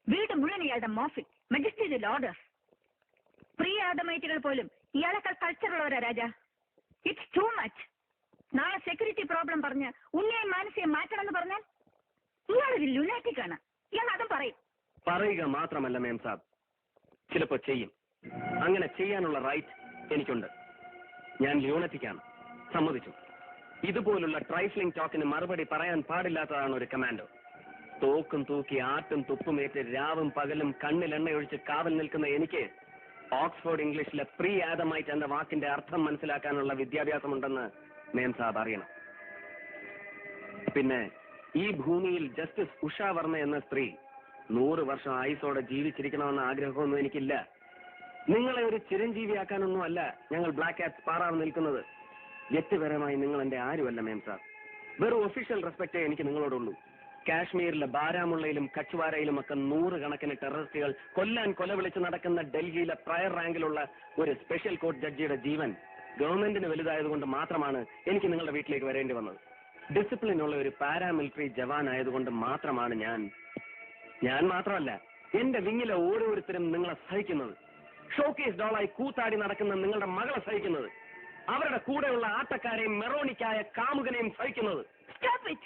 വീട് മുഴുവൻ ഇയാളുടെ മോഫിൽ, മജിസ്ട്രേറ്റ് ഓർഡർ. പ്രിയ ആദമൈറ്റുകൾ പോലും ഇയാളെക്കാൾ കൾച്ചറുള്ളവരാ രാജ. It's too much. നാളെ സെക്യൂരിറ്റി പ്രോബ്ലം പറഞ്ഞ് ഉണ്ണിയെയും മാനസിയെ മാറ്റണമെന്ന് പറഞ്ഞാൽ ഇയാളൊരു ലുനാറ്റിക് ആണ്. ഇയാൾ അതും പറയും. പറയുക മാത്രമല്ല മേം സാബ്, ചിലപ്പോ ചെയ്യും. അങ്ങനെ ചെയ്യാനുള്ള റൈറ്റ് എനിക്കുണ്ട്. ഞാൻ ല്യൂണറ്റിക്കാണ്, സമ്മതിച്ചു. ഇതുപോലുള്ള ട്രൈഫ്ലിംഗ് ടോക്കിന് മറുപടി പറയാൻ പാടില്ലാത്തതാണ് ഒരു കമാൻഡോ. തോക്കും തൂക്കി ആട്ടും തുപ്പുമേറ്റ് രാവും പകലും കണ്ണിൽ എണ്ണയൊഴിച്ച് കാവൽ നിൽക്കുന്ന എനിക്ക് ഓക്സ്ഫോർഡ് ഇംഗ്ലീഷിലെ പ്രീ ആദമൈറ്റ് എന്ന വാക്കിന്റെ അർത്ഥം മനസ്സിലാക്കാനുള്ള വിദ്യാഭ്യാസമുണ്ടെന്ന് മേം സാബ് അറിയണം. പിന്നെ ഈ ഭൂമിയിൽ ജസ്റ്റിസ് ഉഷ വർമ്മ എന്ന സ്ത്രീ 100 വർഷം ആയുസോടെ ജീവിച്ചിരിക്കണമെന്ന ആഗ്രഹമൊന്നും എനിക്കില്ല. നിങ്ങളെ ഒരു ചിരഞ്ജീവിയാക്കാനൊന്നും അല്ല ഞങ്ങൾ ബ്ലാക്ക് കാറ്റ്സ് പാറാവ് നിൽക്കുന്നത്. വ്യക്തിപരമായി നിങ്ങൾ എന്റെ ആരുമല്ല മേം സാബ്. വെറും ഒഫീഷ്യൽ റെസ്പെക്റ്റേ എനിക്ക് നിങ്ങളോടുള്ളൂ. കാശ്മീരിലെ ബാരാമുള്ളയിലും കച്ച്വാരയിലും ഒക്കെ 100 കണക്കിന് ടെററിസ്റ്റുകൾ കൊല്ലാൻ കൊലവിളിച്ച് നടക്കുന്ന ഡൽഹിയിലെ പ്രയർ റാങ്കിലുള്ള ഒരു സ്പെഷ്യൽ കോർട്ട് ജഡ്ജിയുടെ ജീവൻ ഗവൺമെന്റിന് വലുതായതുകൊണ്ട് മാത്രമാണ് എനിക്ക് നിങ്ങളുടെ വീട്ടിലേക്ക് വരേണ്ടി വന്നത്. ഡിസിപ്ലിനുള്ള ഒരു പാരാമിലിറ്ററി ജവാൻ ആയതുകൊണ്ട് മാത്രമാണ് ഞാൻ മാത്രമല്ല എന്റെ വിങ്ങിലെ ഓരോരുത്തരും നിങ്ങളെ സഹിക്കുന്നത്. ഷോക്കേസ് ഡോളായി കൂത്താടി നടക്കുന്ന നിങ്ങളുടെ മകളെ സഹിക്കുന്നത്. അവരുടെ കൂടെയുള്ള ആട്ടക്കാരെയും മെറോണിക്കായ കാമുകനെയും സഹിക്കുന്നത്. Stop it!